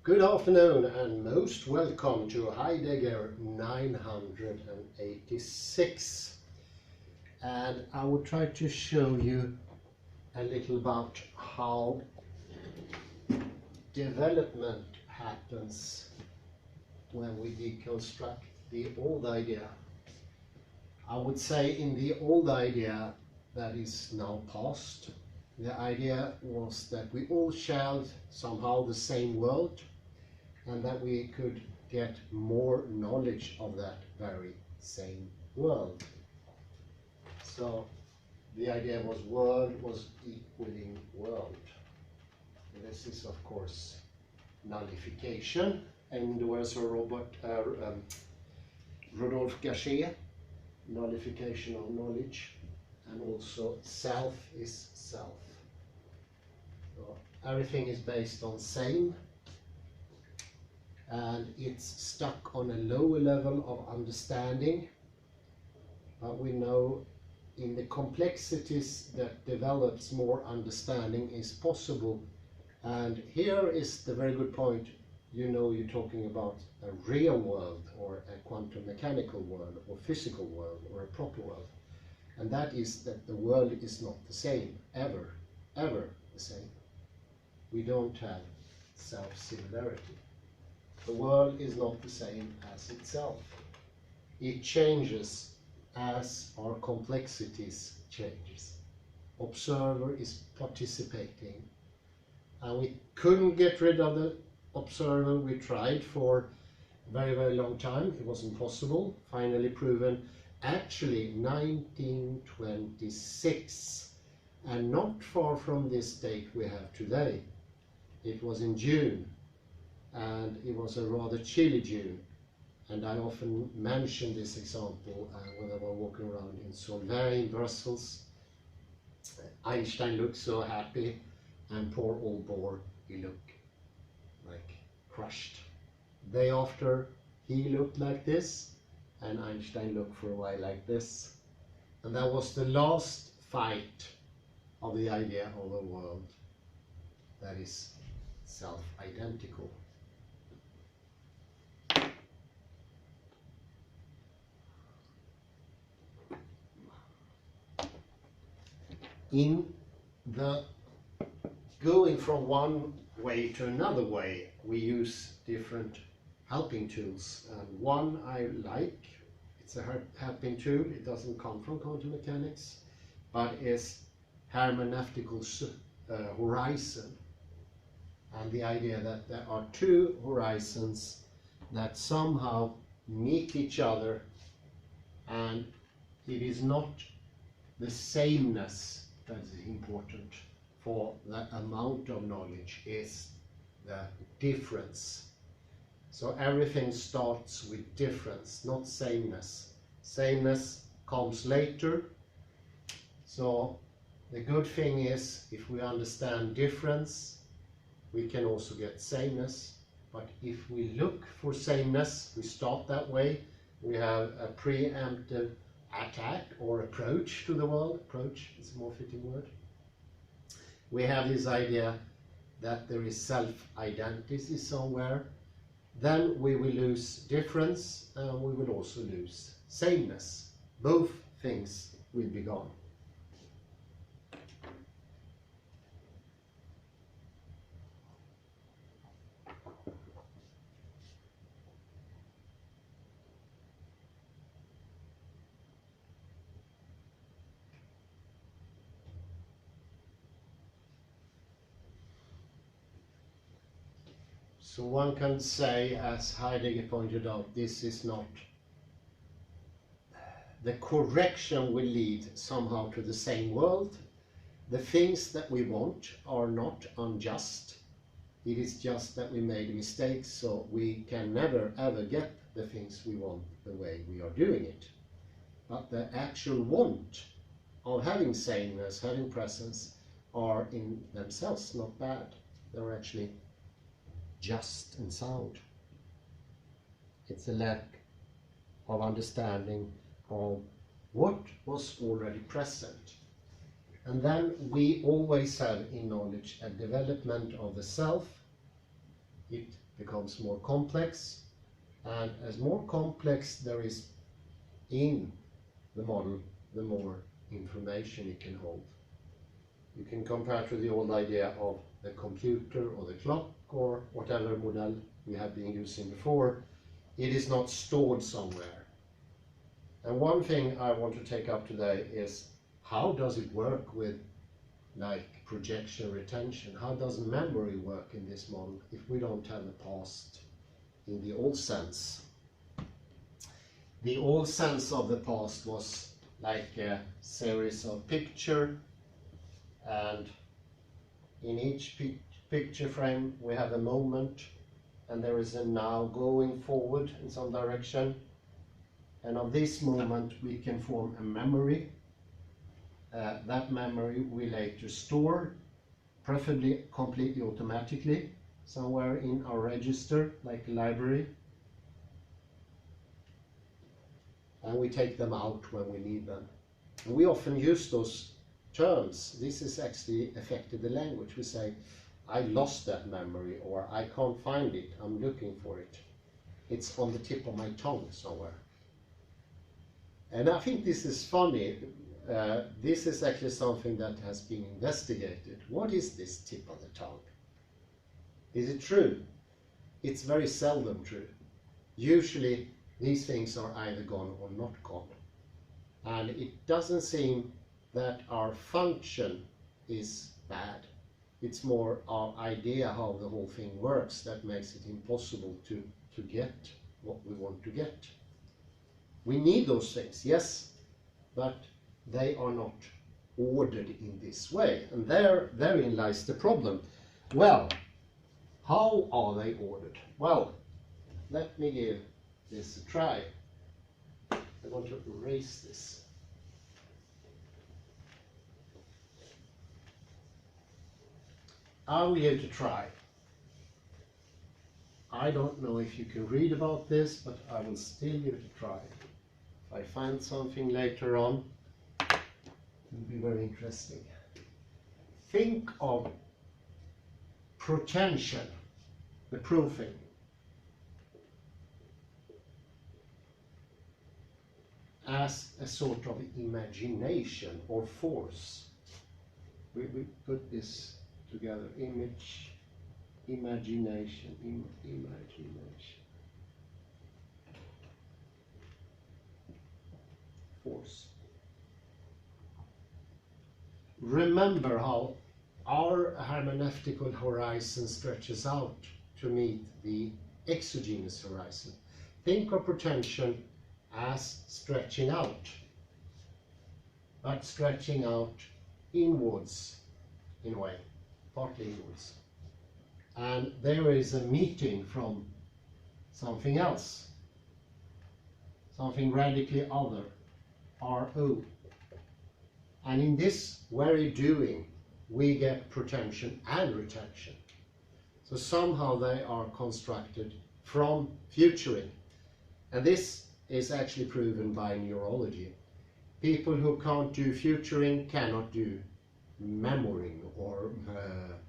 Good afternoon and most welcome to Heidegger 986. And I will try to show you a little about how development happens when we deconstruct the old idea. I would say in the old idea that is now past, the idea was that we all shared somehow the same world and that we could get more knowledge of that very same world. So the idea was world was equaling world. This is of course nullification, and there was a Rodolphe Gasset, nullification of knowledge, and also self is self. So everything is based on same, and it's stuck on a lower level of understanding, but we know in the complexities that develops more understanding is possible. And here is the very good point. You know, you're talking about a real world or a quantum mechanical world or physical world or a proper world, and that is that the world is not the same ever the same. We don't have self-similarity. The world is not the same as itself. It changes as our complexities changes. Observer is participating, and we couldn't get rid of the observer. We tried for a very long time. It wasn't possible. Finally proven actually 1926, and not far from this date we have today. It was in June, and it was a rather chilly June, and I often mention this example when I was walking around in Solvay in Brussels. Einstein looked so happy, and poor old Bohr, he looked like crushed. Day after, he looked like this, and Einstein looked for a while like this. And that was the last fight of the idea of a world that is self-identical. In the going from one way to another way, we use different helping tools. And one I like, it's a helping tool. It doesn't come from quantum mechanics, but is hermeneutical horizon. And the idea that there are two horizons that somehow meet each other, and it is not the sameness that is important for the amount of knowledge, is the difference. So everything starts with difference, not sameness. Sameness comes later. So the good thing is, if we understand difference, we can also get sameness. But if we look for sameness, we start that way. We have a preemptive attack or approach to the world. Approach is a more fitting word. We have this idea that there is self-identity somewhere. Then we will lose difference, and we will also lose sameness. Both things will be gone. So one can say, as Heidegger pointed out, this is not, the correction will lead somehow to the same world. The things that we want are not unjust. It is just that we made mistakes, so we can never ever get the things we want the way we are doing it. But the actual want of having sameness, having presence, are in themselves not bad. They're actually just and sound. It's a lack of understanding of what was already present. And then we always have in knowledge a development of the self. It becomes more complex, and as more complex there is in the model, the more information it can hold. You can compare to the old idea of the computer or the clock or whatever model we have been using before. It is not stored somewhere. And one thing I want to take up today is, how does it work with like projection retention? How does memory work in this model if we don't have the past in the old sense? The old sense of the past was like a series of pictures, and in each picture frame we have a moment, and there is a now going forward in some direction, and of this moment we can form a memory. That memory we later store, preferably completely automatically, somewhere in our register, like a library, and we take them out when we need them. And we often use those terms. This has actually affected the language. We say, I lost that memory, or I can't find it, I'm looking for it. It's on the tip of my tongue somewhere. And I think this is funny. This is actually something that has been investigated. What is this tip of the tongue? Is it true? It's very seldom true. Usually these things are either gone or not gone. And it doesn't seem that our function is bad. It's more our idea how the whole thing works that makes it impossible to get what we want to get. We need those things, yes, but they are not ordered in this way. And therein lies the problem. Well, how are they ordered? Well, let me give this a try. I want to erase this. I will give it a try. I don't know if you can read about this, but I will still give it a try. If I find something later on, it will be very interesting. Think of pretension, the proofing, as a sort of imagination or force. We put this together, image, imagination, imagination, force. Remember how our hermeneutical horizon stretches out to meet the exogenous horizon. Think of pretension as stretching out, but stretching out inwards in a way, partly inwards. And there is a meeting from something else, something radically other, RO. And in this very doing, we get pretension and retention. So somehow they are constructed from futuring. And this is actually proven by neurology. People who can't do futuring cannot do memorying or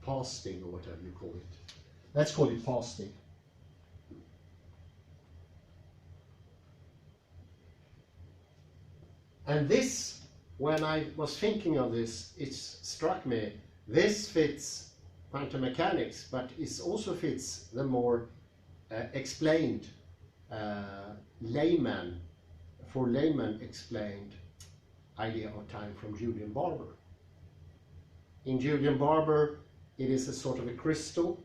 pasting or whatever you call it. Let's call it pasting. And this, when I was thinking of this, it struck me, this fits quantum mechanics, but it also fits the more explained layman explained idea of time from Julian Barber. In Julian Barber, it is a sort of a crystal,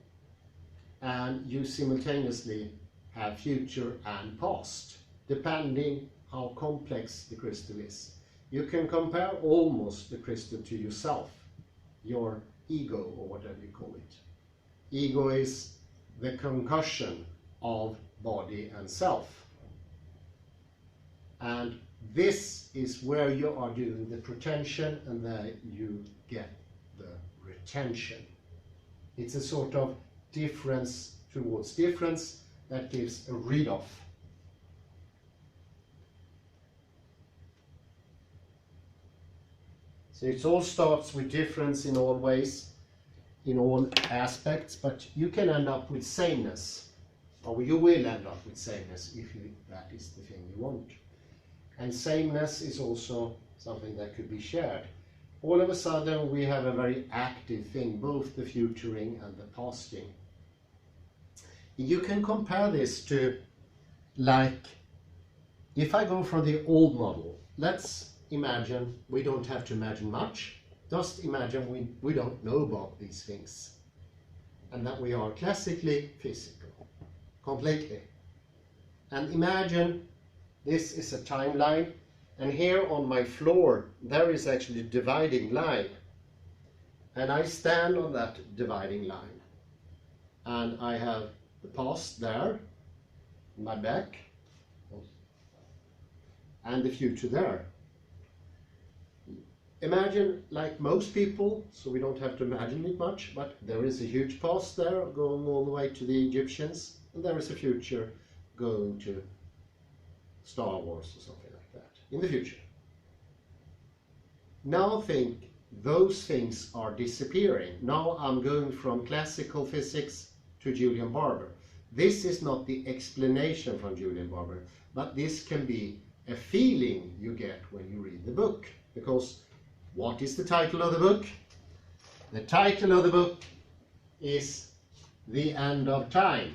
and you simultaneously have future and past, depending how complex the crystal is. You can compare almost the crystal to yourself, your ego, or whatever you call it. Ego is the concussion of body and self. And this is where you are doing the pretension, and there you get the retention. It's a sort of difference towards difference that gives a read-off. So it all starts with difference in all ways, in all aspects, but you can end up with sameness. or you will end up with sameness if that is the thing you want. And sameness is also something that could be shared. All of a sudden we have a very active thing, both the futuring and the pasting. You can compare this to, like, if I go for the old model, let's imagine, we don't have to imagine much, just imagine we don't know about these things, and that we are classically physical, completely. And imagine this is a timeline, and here on my floor there is actually a dividing line, and I stand on that dividing line, and I have the past there, my back, and the future there. Imagine, like most people, so we don't have to imagine it much, but there is a huge past there going all the way to the Egyptians, and there is a future going to Star Wars or something like that in the future. Now think those things are disappearing. Now I'm going from classical physics to Julian Barber. This is not the explanation from Julian Barber, but this can be a feeling you get when you read the book. Because what is the title of the book? The title of the book is The End of Time.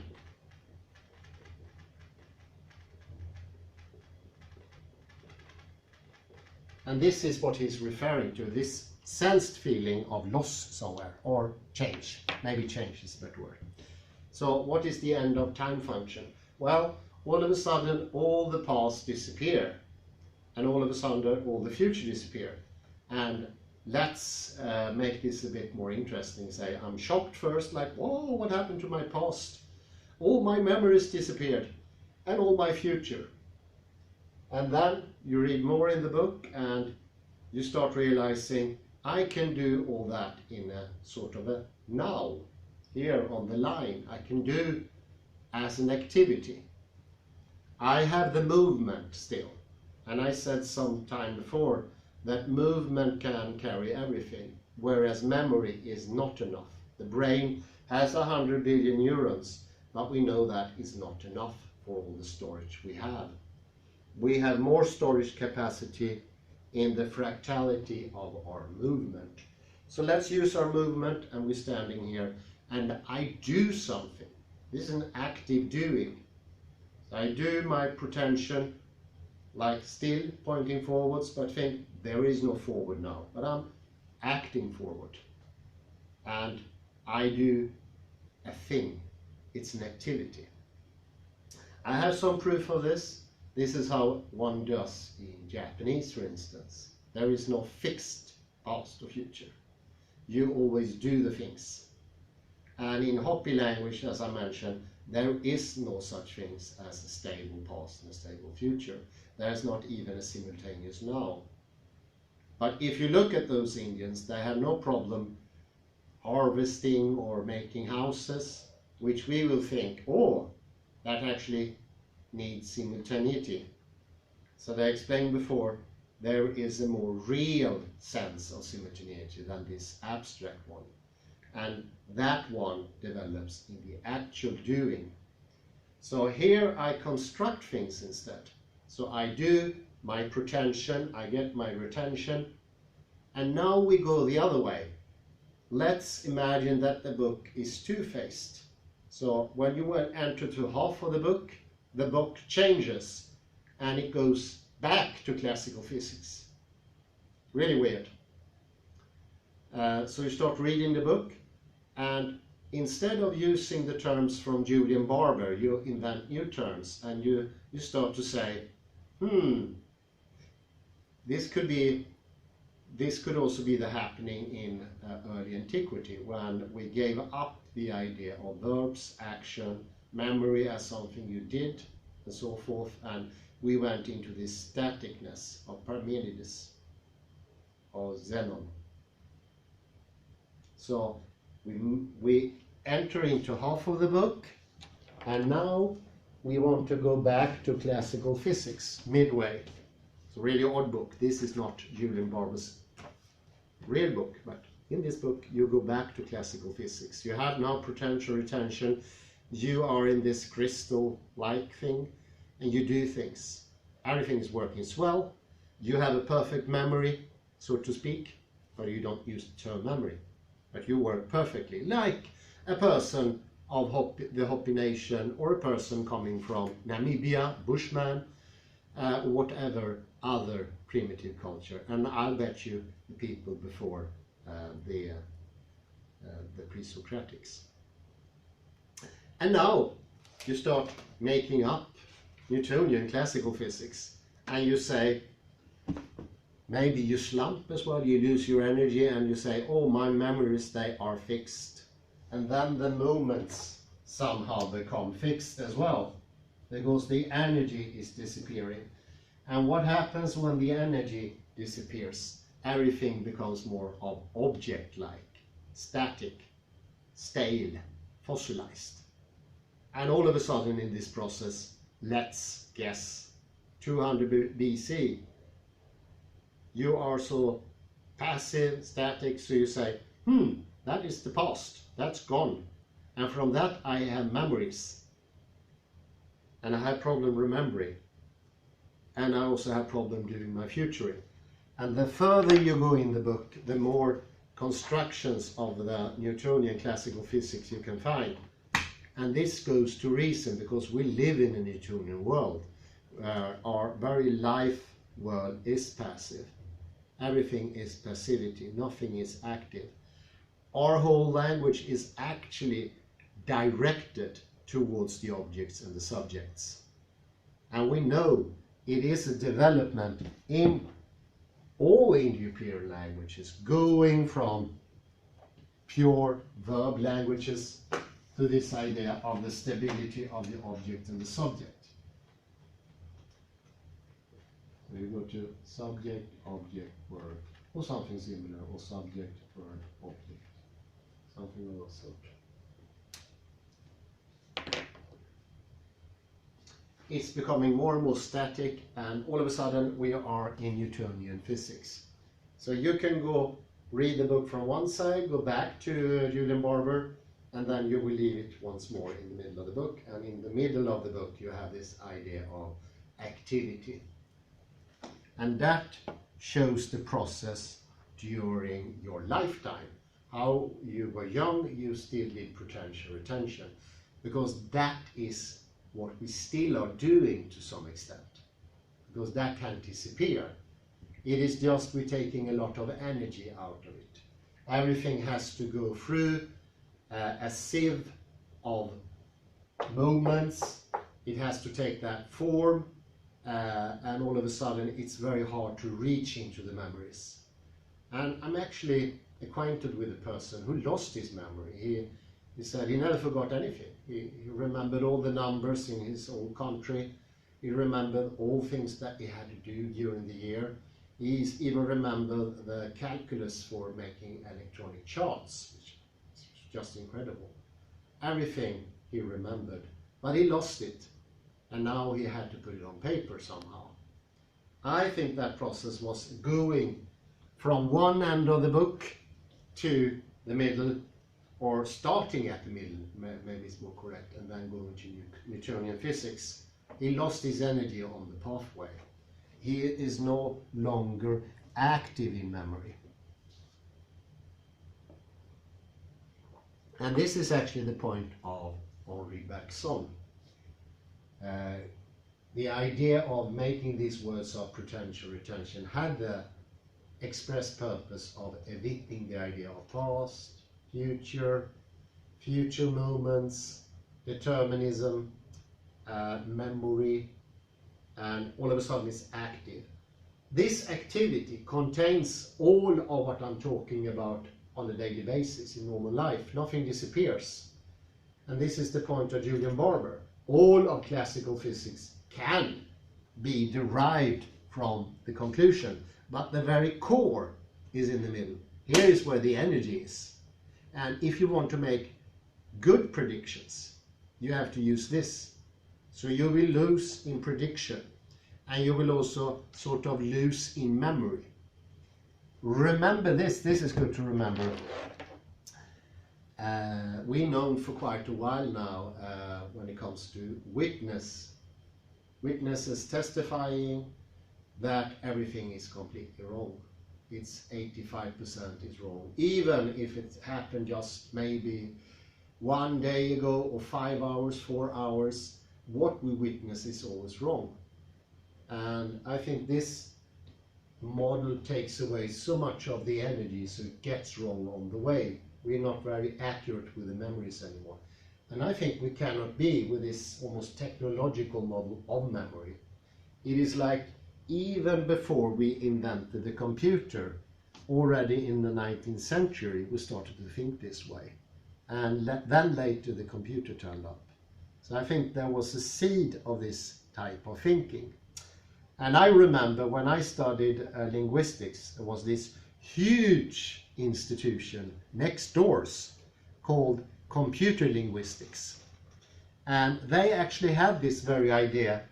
And this is what he's referring to, this sensed feeling of loss somewhere, or change. Maybe change is a better word. So what is the end of time function? Well, all of a sudden all the past disappear, and all of a sudden all the future disappear. And let's make this a bit more interesting. Say, I'm shocked first, like, whoa, what happened to my past? All my memories disappeared, and all my future. And then you read more in the book and you start realizing, I can do all that in a sort of a now. Here on the line, I can do as an activity. I have the movement still. And I said some time before that movement can carry everything, whereas memory is not enough. The brain has 100 billion neurons, but we know that is not enough for all the storage we have. We have more storage capacity in the fractality of our movement. So let's use our movement, and we're standing here, and I do something. This is an active doing. So I do my pretension, like still pointing forwards, but think there is no forward now, but I'm acting forward. And I do a thing. It's an activity. I have some proof of this. This is how one does in Japanese, for instance. There is no fixed past or future. You always do the things. And in Hopi language, as I mentioned, there is no such things as a stable past and a stable future. There is not even a simultaneous now. But if you look at those Indians, they have no problem harvesting or making houses, which we will think, oh, that actually needs simultaneity. So they explained before, there is a more real sense of simultaneity than this abstract one. And that one develops in the actual doing. So here I construct things instead. So I do my pretension, I get my retention, and now we go the other way. Let's imagine that the book is two-faced. So when you enter to half of the book changes and it goes back to classical physics. Really weird. So you start reading the book, and instead of using the terms from Julian Barber, you invent new terms, and you start to say, this could also be the happening in early antiquity, when we gave up the idea of verbs, action, memory as something you did, and so forth, and we went into this staticness of Parmenides or Zenon. So we enter into half of the book, and now we want to go back to classical physics midway. It's a really odd book. This is not Julian Barber's real book, but in this book you go back to classical physics. You have now potential retention, you are in this crystal-like thing and you do things. Everything is working swell. You have a perfect memory, so to speak, but you don't use the term memory. But you work perfectly, like a person of the Hopi Nation, or a person coming from Namibia, Bushman, whatever other primitive culture. And I'll bet you the people before the pre-Socratics. And now you start making up Newtonian classical physics, and you say, maybe you slump as well, you lose your energy, and you say, oh, my memories, they are fixed. And then the moments somehow become fixed as well, because the energy is disappearing. And what happens when the energy disappears? Everything becomes more of object-like, static, stale, fossilized. And all of a sudden in this process, let's guess, 200 BC, you are so passive, static, so you say, that is the past, that's gone. And from that I have memories. And I have problem remembering. And I also have problem doing my futuring. And the further you go in the book, the more constructions of the Newtonian classical physics you can find. And this goes to reason, because we live in a Newtonian world. Our very life world is passive. Everything is passivity, nothing is active. Our whole language is actually directed towards the objects and the subjects. And we know it is a development in all Indo-European languages, going from pure verb languages to this idea of the stability of the object and the subject. So you go to subject, object, word, or something similar, or subject, word, object, something of that sort. It's becoming more and more static, and all of a sudden we are in Newtonian physics. So you can go read the book from one side, go back to Julian Barber, and then you will leave it once more in the middle of the book. And in the middle of the book you have this idea of activity. And that shows the process during your lifetime. How you were young, you still did potential retention, because that is what we still are doing to some extent, because that can disappear. It is just we're taking a lot of energy out of it. Everything has to go through a sieve of moments. It has to take that form, and all of a sudden it's very hard to reach into the memories. And I'm actually acquainted with a person who lost his memory. He said he never forgot anything. He remembered all the numbers in his own country. He remembered all things that he had to do during the year. He even remembered the calculus for making electronic charts, which is just incredible. Everything he remembered, but he lost it, and now he had to put it on paper somehow. I think that process was going from one end of the book to the middle, or starting at the middle, maybe it's more correct, and then going to Newtonian physics. He lost his energy on the pathway. He is no longer active in memory. And this is actually the point of Henri Bergson. The idea of making these words of potential retention had the express purpose of eviting the idea of past, future moments, determinism, memory, and all of a sudden it's active. This activity contains all of what I'm talking about on a daily basis in normal life. Nothing disappears. And this is the point of Julian Barber. All of classical physics can be derived from the conclusion, but the very core is in the middle. Here is where the energy is. And if you want to make good predictions, you have to use this. So you will lose in prediction, and you will also sort of lose in memory. Remember this is good to remember. we've known for quite a while now when it comes to witnesses testifying that everything is completely wrong. It's 85% is wrong. Even if it happened just maybe 1 day ago or 5 hours, 4 hours, what we witness is always wrong. And I think this model takes away so much of the energy, so it gets wrong on the way. We're not very accurate with the memories anymore. And I think we cannot be with this almost technological model of memory. It is like even before we invented the computer, already in the 19th century, we started to think this way. And then later the computer turned up. So I think there was a seed of this type of thinking. And I remember when I studied linguistics, there was this huge institution next doors called computer linguistics. And they actually had this very idea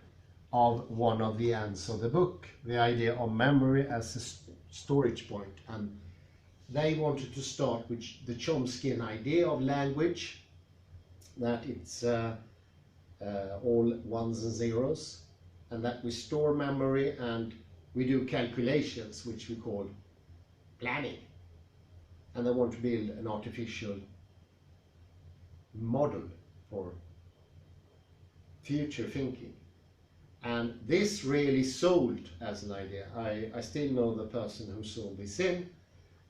of one of the ends of the book, the idea of memory as a storage point. And they wanted to start with the Chomskyan idea of language, that it's all ones and zeros, and that we store memory and we do calculations, which we call planning. And they want to build an artificial model for future thinking. And this really sold as an idea. I still know the person who sold this in,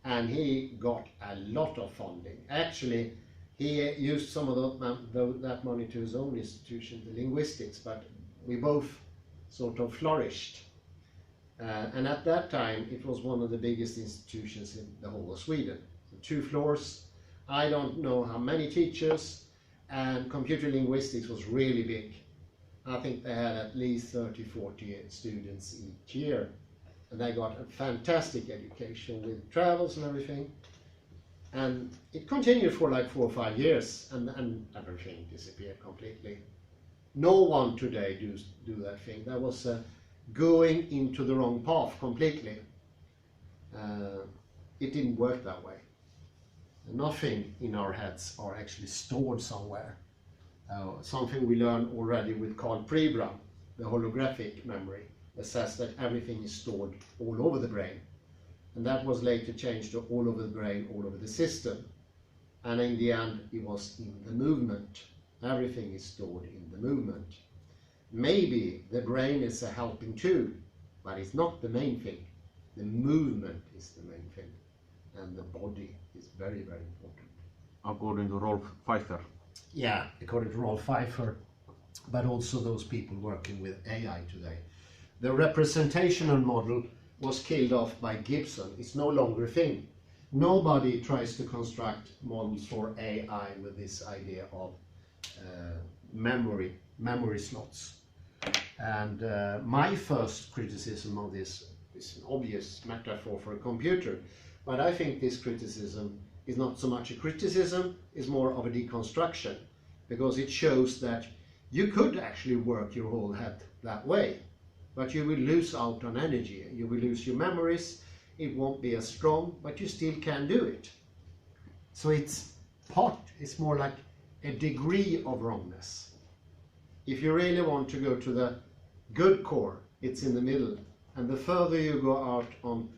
and he got a lot of funding. Actually, he used some of that money to his own institution, the linguistics, but we both sort of flourished. And at that time, it was one of the biggest institutions in the whole of Sweden. So 2 floors, I don't know how many teachers, and computer linguistics was really big. I think they had at least 30, 40 students each year. And they got a fantastic education with travels and everything. And it continued for like 4 or 5 years, and everything disappeared completely. No one today do that thing. That was going into the wrong path completely. It didn't work that way. Nothing in our heads are actually stored somewhere. Something we learned already with Carl Pribram, the holographic memory, that says that everything is stored all over the brain. And that was later changed to all over the brain, all over the system. And in the end, it was in the movement. Everything is stored in the movement. Maybe the brain is a helping tool, but it's not the main thing. The movement is the main thing. And the body is very, very important. According to Rolf Pfeiffer. Yeah, according to Rolf Pfeiffer, but also those people working with AI today. The representational model was killed off by Gibson. It's no longer a thing. Nobody tries to construct models for AI with this idea of memory slots. And my first criticism of this is an obvious metaphor for a computer, but I think this criticism is not so much a criticism, it's more of a deconstruction, because it shows that you could actually work your whole head that way, but you will lose out on energy, you will lose your memories, it won't be as strong, but you still can do it. So it's more like a degree of wrongness. If you really want to go to the good core, it's in the middle, and the further you go out on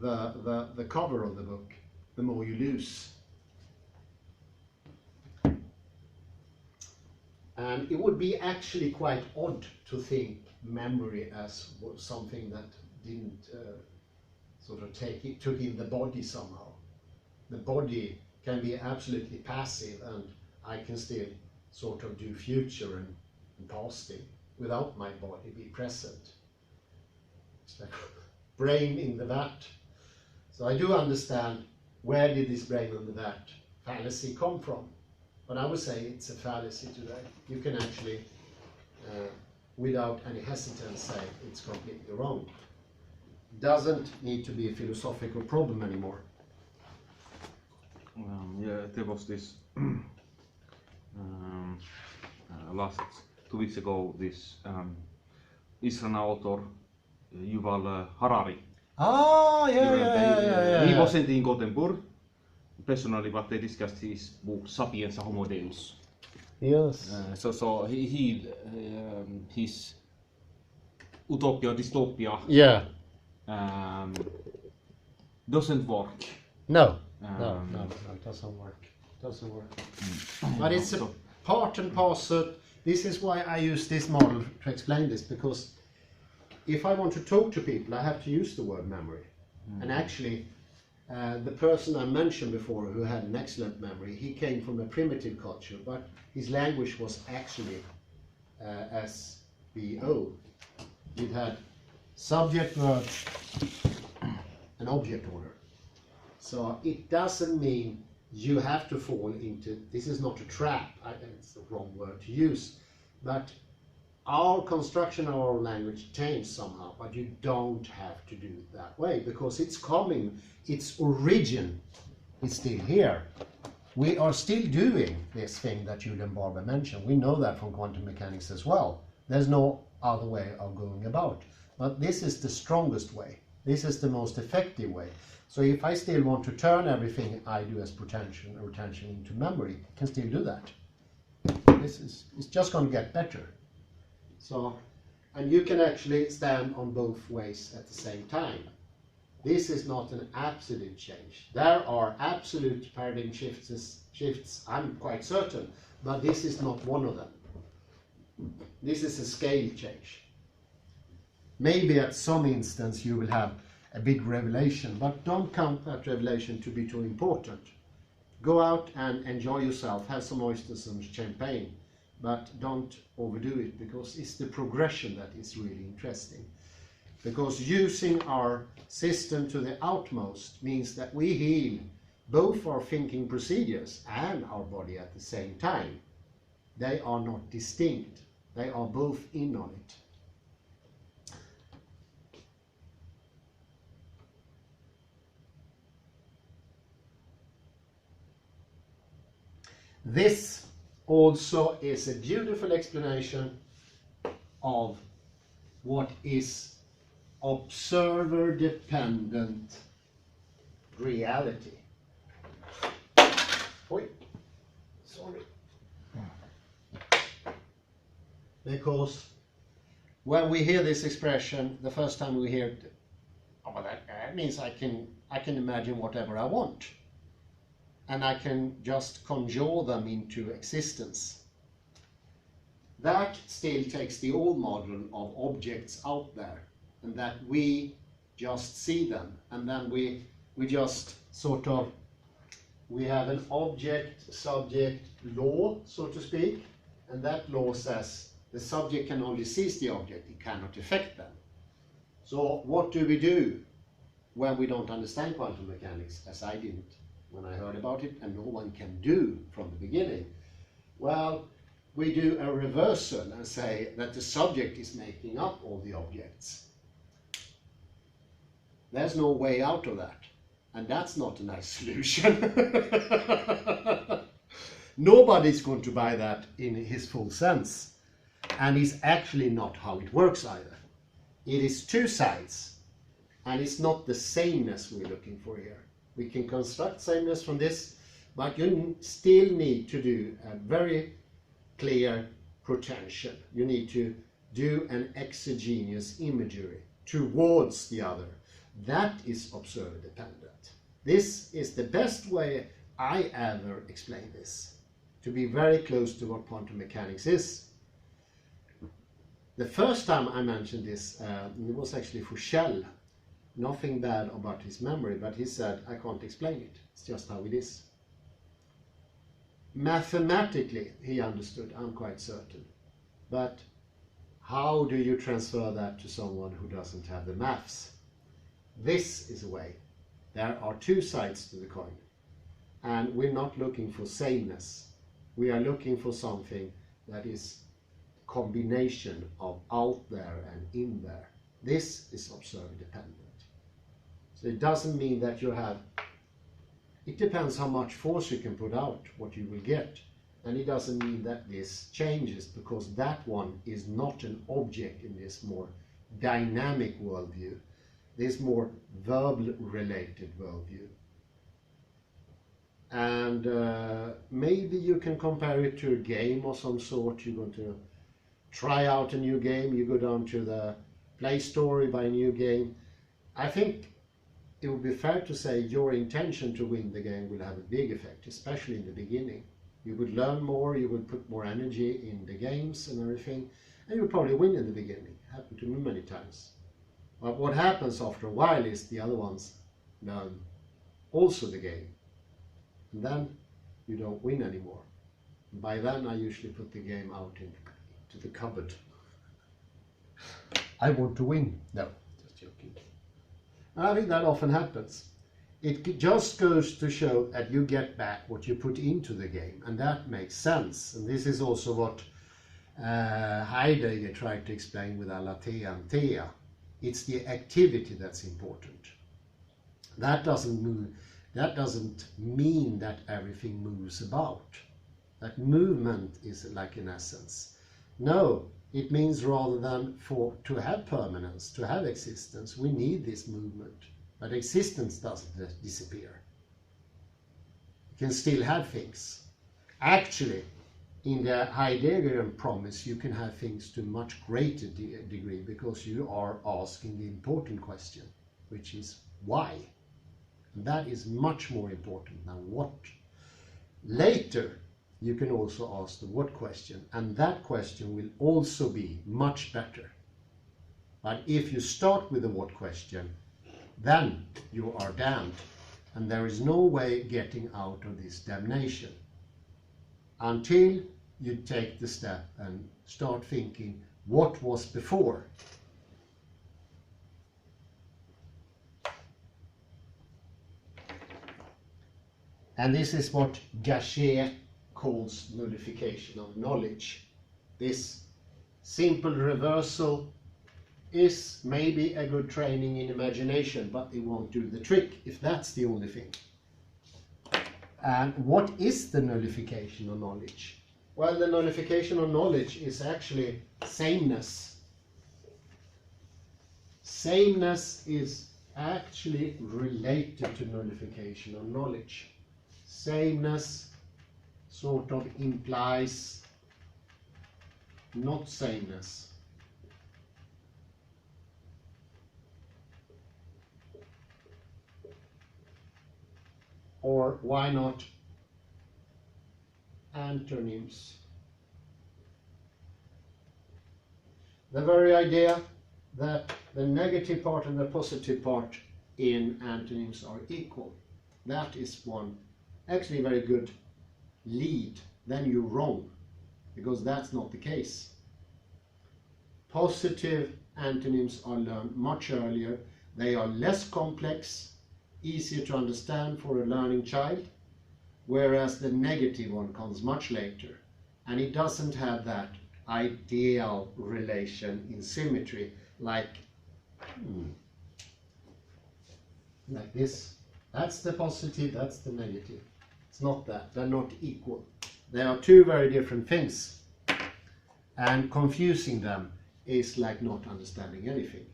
the cover of the book, the more you lose. And it would be actually quite odd to think memory as something that didn't sort of took in the body somehow. The body can be absolutely passive, and I can still sort of do future and pasting without my body be present. It's like brain in the vat. So I do understand, where did this brain in the vat fallacy come from? But I would say it's a fallacy today. You can actually, without any hesitance, say it's completely wrong. Doesn't need to be a philosophical problem anymore. Yeah, there was this last 2 weeks ago, this Israeli author Yuval Harari. Oh, yeah. He was in Gothenburg personally what they discussed his book Sapiens and Homo Deus. Yes. So his utopia dystopia Yeah. doesn't work. No, it doesn't work. Doesn't work. But it's a part and parcel. This is why I use this model to explain this, because if I want to talk to people, I have to use the word memory. And actually, the person I mentioned before who had an excellent memory, he came from a primitive culture, but his language was actually SVO. It had subject, verb, and object order. So it doesn't mean you have to fall into, this is not a trap, it's the wrong word to use, but our construction of our language changed somehow, but you don't have to do it that way, because it's coming, its origin is still here. We are still doing this thing that Julian Barber mentioned. We know that from quantum mechanics as well. There's no other way of going about. But this is the strongest way. This is the most effective way. So if I still want to turn everything I do as retention into memory, I can still do that. It's just going to get better. So, and you can actually stand on both ways at the same time. This is not an absolute change. There are absolute paradigm shifts, I'm quite certain, but this is not one of them. This is a scale change. Maybe at some instance you will have a big revelation, but don't count that revelation to be too important. Go out and enjoy yourself, have some oysters and champagne, but don't overdo it, because it's the progression that is really interesting. Because using our system to the utmost means that we heal both our thinking procedures and our body at the same time. They are not distinct. They are both in on it. This also is a beautiful explanation of what is observer-dependent reality. Oi, sorry. Because when we hear this expression, the first time we hear it, oh, well, that means I can imagine whatever I want. And I can just conjure them into existence. That still takes the old model of objects out there, and that we just see them, and then we just sort of, we have an object-subject law, so to speak, and that law says the subject can only seize the object, it cannot affect them. So what do we do when we don't understand quantum mechanics, as I didn't when I heard about it, and no one can do from the beginning? Well, we do a reversal and say that the subject is making up all the objects. There's no way out of that, and that's not a nice solution. Nobody's going to buy that in his full sense, and it's actually not how it works either. It is two sides, and it's not the sameness we're looking for here. We can construct sameness from this, but you still need to do a very clear protension. You need to do an exogenous imagery towards the other. That is observer dependent. This is the best way I ever explain this, to be very close to what quantum mechanics is. The first time I mentioned this, it was actually for Shell. Nothing bad about his memory, but he said, I can't explain it. It's just how it is. Mathematically, he understood, I'm quite certain. But how do you transfer that to someone who doesn't have the maths? This is a way. There are two sides to the coin. And we're not looking for sameness. We are looking for something that is combination of out there and in there. This is observer dependent. So it doesn't mean that you have, it depends how much force you can put out, what you will get. And it doesn't mean that this changes, because that one is not an object in this more dynamic worldview, this more verbal related worldview. And maybe you can compare it to a game of some sort. You're going to try out a new game, you go down to the Play Store, you buy a new game. I think it would be fair to say your intention to win the game will have a big effect, especially in the beginning. You would learn more, you would put more energy in the games and everything, and you'll probably win in the beginning. Happened to me many times. But what happens after a while is the other ones learn also the game. And then you don't win anymore. And by then I usually put the game out into the cupboard. I want to win. No, just joking. And I think that often happens. It just goes to show that you get back what you put into the game, and that makes sense. And this is also what Heidegger tried to explain with alatea and thea. It's the activity that's important. That doesn't mean that everything moves about. That movement is like an essence. No, it means rather than to have permanence, to have existence, we need this movement. But existence doesn't disappear. You can still have things. Actually, in the Heideggerian promise, you can have things to a much greater degree, because you are asking the important question, which is why? And that is much more important than what. Later, you can also ask the what question, and that question will also be much better. But if you start with the what question, then you are damned, and there is no way getting out of this damnation until you take the step and start thinking what was before. And this is what Gachet calls nullification of knowledge. This simple reversal is maybe a good training in imagination, but it won't do the trick if that's the only thing. And what is the nullification of knowledge? Well, the nullification of knowledge is actually sameness. Sameness is actually related to nullification of knowledge. Sameness sort of implies not sameness. Or why not antonyms? The very idea that the negative part and the positive part in antonyms are equal. That is one actually very good lead. Then you're wrong, because that's not the case. Positive antonyms are learned much earlier. They are less complex, easier to understand for a learning child, whereas the negative one comes much later, and it doesn't have that ideal relation in symmetry like this. That's the positive, that's the negative. It's not that, they're not equal. They are two very different things, and confusing them is like not understanding anything.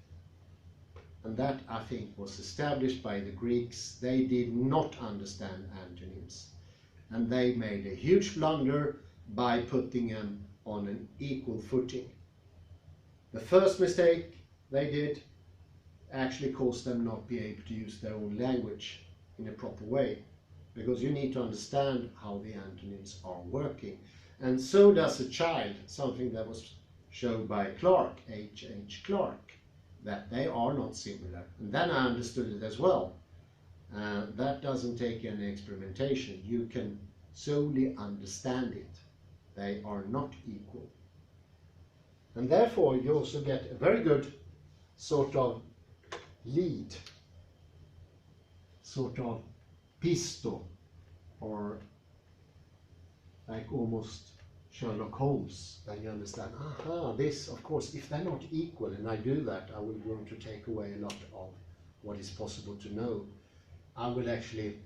And that, I think, was established by the Greeks. They did not understand antonyms, and they made a huge blunder by putting them on an equal footing. The first mistake they did actually caused them not be able to use their own language in a proper way, because you need to understand how the antonyms are working. And so does a child, something that was shown by Clark, H.H. Clark, that they are not similar. And then I understood it as well. That doesn't take any experimentation. You can solely understand it. They are not equal. And therefore you also get a very good sort of lead, sort of pisto, or like almost Sherlock Holmes. Then you understand, aha, this, of course, if they're not equal and I do that, I will going to take away a lot of what is possible to know. I will actually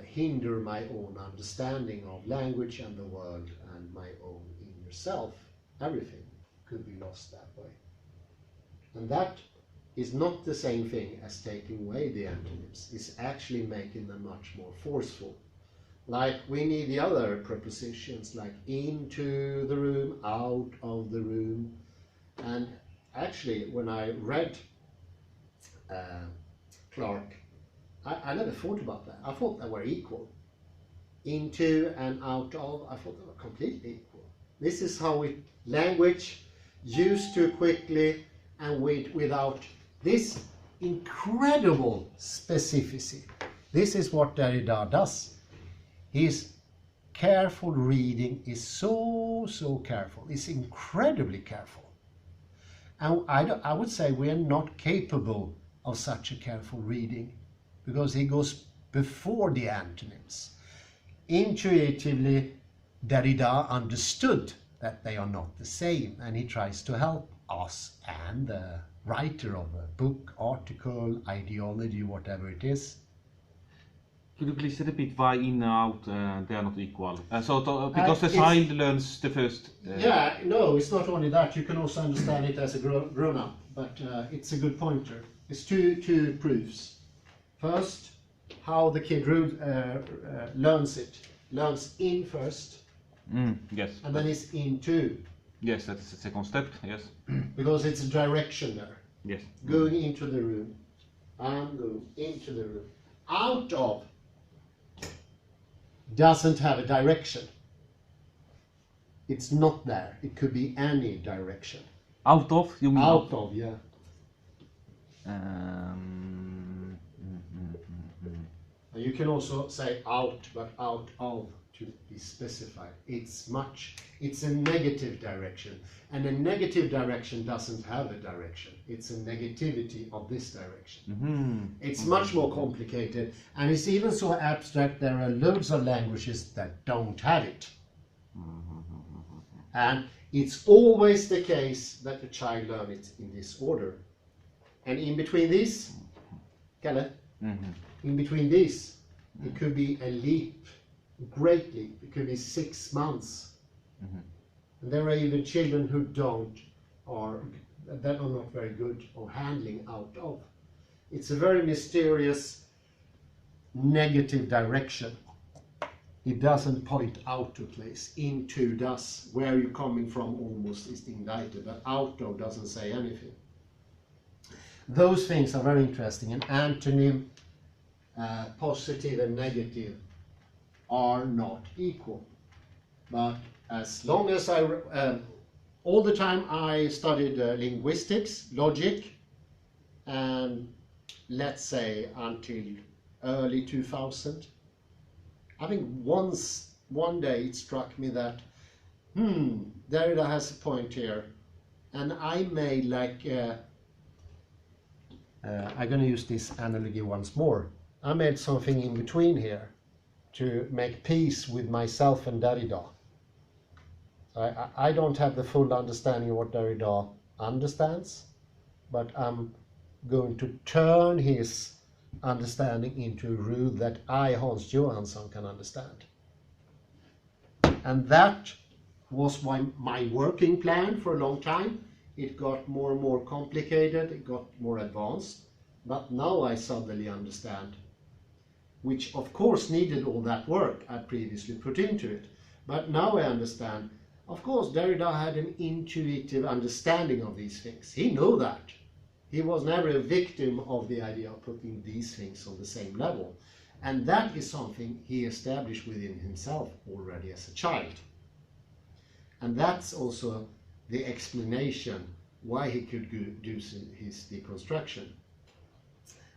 hinder my own understanding of language and the world and my own inner self. Everything could be lost that way. And that is not the same thing as taking away the antonyms. It's actually making them much more forceful. Like we need the other prepositions like into the room, out of the room. And actually, when I read Clark, I never thought about that. I thought they were equal. Into and out of, I thought they were completely equal. This is how language used too quickly and without this incredible specificity. This is what Derrida does. His careful reading is so careful. It's incredibly careful. And I would say we are not capable of such a careful reading because he goes before the antonyms. Intuitively, Derrida understood that they are not the same, and he tries to help us and the writer of a book, article, ideology, whatever it is. Could you please repeat why in and out they are not equal? Because the child learns the first. Yeah, no, it's not only that. You can also understand it as a grown-up, but it's a good pointer. It's two proofs. First, how the kid learns it. Learns in first. Yes. And then it's into. Yes, that's the second step. Yes. Because it's a direction there. Yes. Going into the room. I'm going into the room. Out of doesn't have a direction. It's not there. It could be any direction. Out of? You mean out of, yeah. And you can also say out, but out of to be specified. It's a negative direction. And a negative direction doesn't have a direction. It's a negativity of this direction. It's much more complicated. And it's even so abstract, there are loads of languages that don't have it. And it's always the case that the child learns it in this order. And in between these, Kalle, in between these, it could be a leap, a great leap. It could be 6 months. And there are even children who that are not very good or handling out of. It's a very mysterious negative direction. It doesn't point out to a place. Into does. Where you're coming from almost is indicted, but out of doesn't say anything. Those things are very interesting. An antonym, positive and negative, are not equal. But as long as all the time I studied linguistics, logic, and let's say until early 2000, I think one day it struck me that, Derrida has a point here, and I made like, I'm going to use this analogy once more. I made something in between here to make peace with myself and Derrida. I don't have the full understanding of what Derrida understands, but I'm going to turn his understanding into a rule that I, Hans Johansson, can understand. And that was my working plan for a long time. It got more and more complicated, it got more advanced, but now I suddenly understand, which of course needed all that work I previously put into it. But now I understand, of course, Derrida had an intuitive understanding of these things. He knew that. He was never a victim of the idea of putting these things on the same level. And that is something he established within himself already as a child. And that's also the explanation why he could do his deconstruction.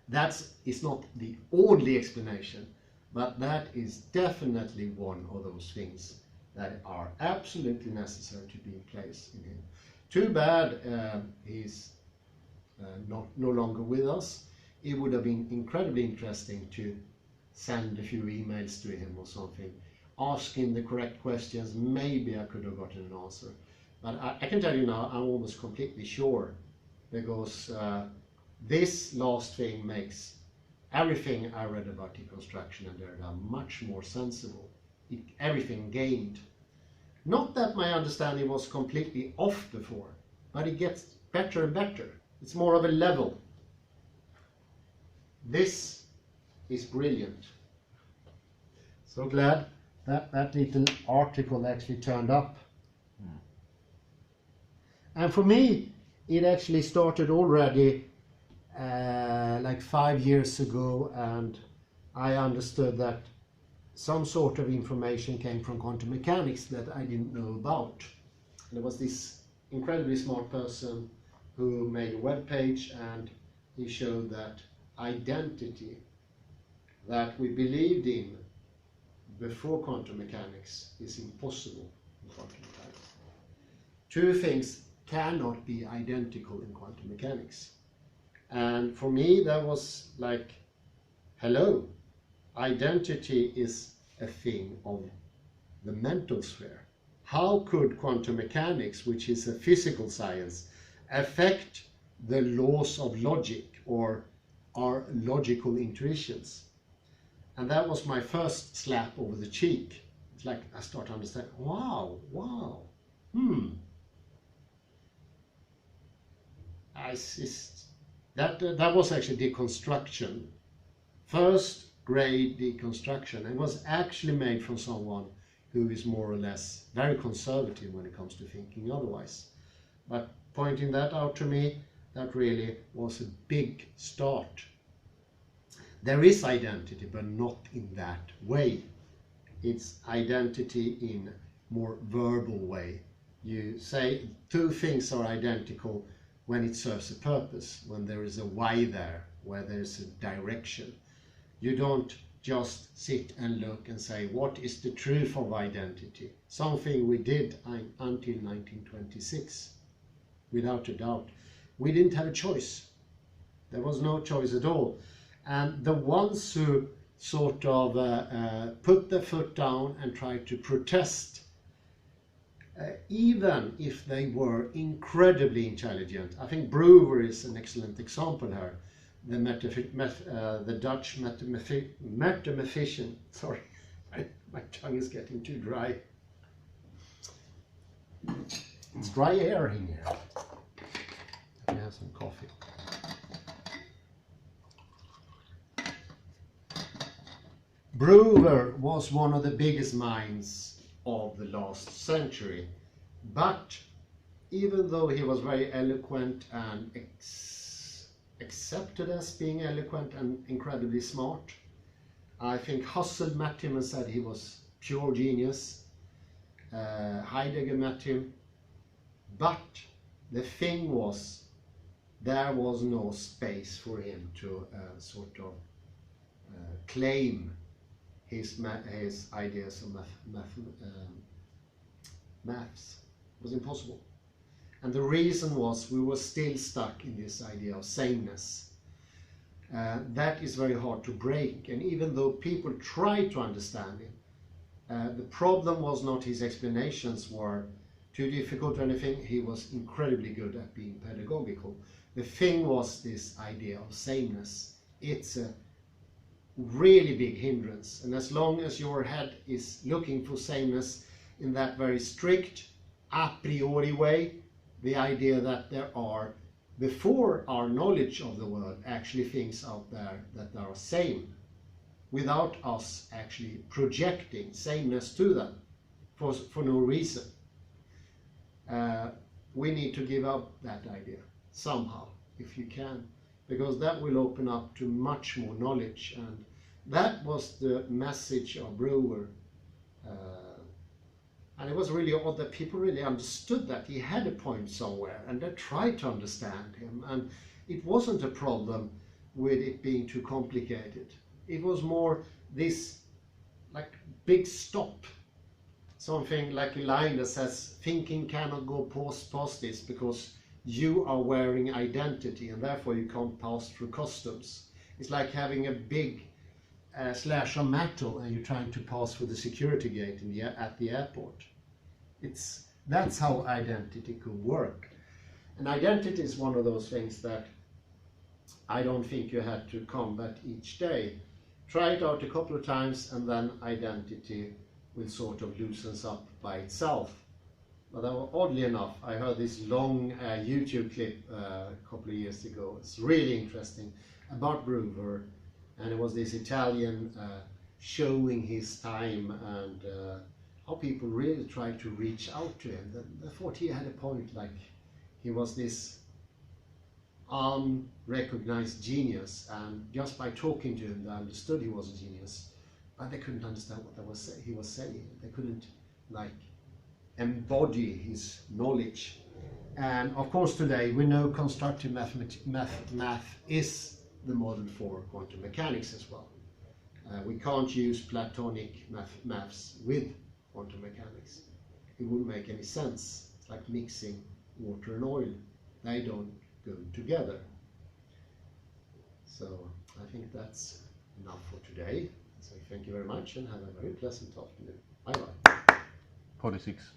That is not the only explanation, but that is definitely one of those things that are absolutely necessary to be in place in him. Too bad he's no longer with us. It would have been incredibly interesting to send a few emails to him or something, ask him the correct questions. Maybe I could have gotten an answer. But I can tell you now, I'm almost completely sure, because this last thing makes everything I read about deconstruction and Derrida much more sensible. Everything gained. Not that my understanding was completely off before, but it gets better and better. It's more of a level. This is brilliant. So glad that that little article actually turned up. And for me, it actually started already like 5 years ago, and I understood that some sort of information came from quantum mechanics that I didn't know about. There was this incredibly smart person who made a web page, and he showed that identity that we believed in before quantum mechanics is impossible in quantum mechanics. Two things cannot be identical in quantum mechanics. And for me, that was like, hello, identity is a thing of the mental sphere. How could quantum mechanics, which is a physical science, affect the laws of logic or our logical intuitions? And that was my first slap over the cheek. It's like I start to understand, wow, That was actually deconstruction. First grade deconstruction. It was actually made from someone who is more or less very conservative when it comes to thinking otherwise. But pointing that out to me, that really was a big start. There is identity, but not in that way. It's identity in more verbal way. You say two things are identical when it serves a purpose, when there is a why there, where there's a direction. You don't just sit and look and say, what is the truth of identity? Something we did until 1926, without a doubt. We didn't have a choice. There was no choice at all. And the ones who sort of put their foot down and tried to protest, even if they were incredibly intelligent. I think Brewer is an excellent example here. The Dutch mathematician, sorry, my tongue is getting too dry. It's dry air in here. Let me have some coffee. Brewer was one of the biggest minds of the last century, but even though he was very eloquent and accepted as being eloquent and incredibly smart, I think Husserl met him and said he was pure genius. Heidegger met him, but the thing was, there was no space for him to sort of claim his ideas of maths. It was impossible. And the reason was we were still stuck in this idea of sameness. That is very hard to break, and even though people tried to understand him, the problem was not his explanations were too difficult or anything. He was incredibly good at being pedagogical. The thing was this idea of sameness. It's a really big hindrance, and as long as your head is looking for sameness in that very strict a priori way, the idea that there are, before our knowledge of the world, actually things out there that are same, without us actually projecting sameness to them for no reason. We need to give up that idea somehow, if you can, because that will open up to much more knowledge. And that was the message of Brewer. And it was really odd that people really understood that he had a point somewhere, and they tried to understand him. And it wasn't a problem with it being too complicated. It was more this like big stop. Something like a line that says, thinking cannot go past this because you are wearing identity and therefore you can't pass through customs. It's like having a big slash of metal and you're trying to pass through the security gate at the airport. That's how identity could work. And identity is one of those things that I don't think you had to combat each day. Try it out a couple of times and then identity will sort of loosens up by itself. But oddly enough, I heard this long YouTube clip a couple of years ago. It's really interesting, about Brewer, and it was this Italian showing his time and how people really tried to reach out to him. I thought he had a point, like he was this unrecognized genius, and just by talking to him they understood he was a genius, but they couldn't understand what he was saying. They couldn't like embody his knowledge. And of course today we know constructive math is the model for quantum mechanics as well. We can't use Platonic maths with quantum mechanics. It wouldn't make any sense. It's like mixing water and oil. They don't go together. So I think that's enough for today. So thank you very much and have a very pleasant afternoon. Bye bye. 46.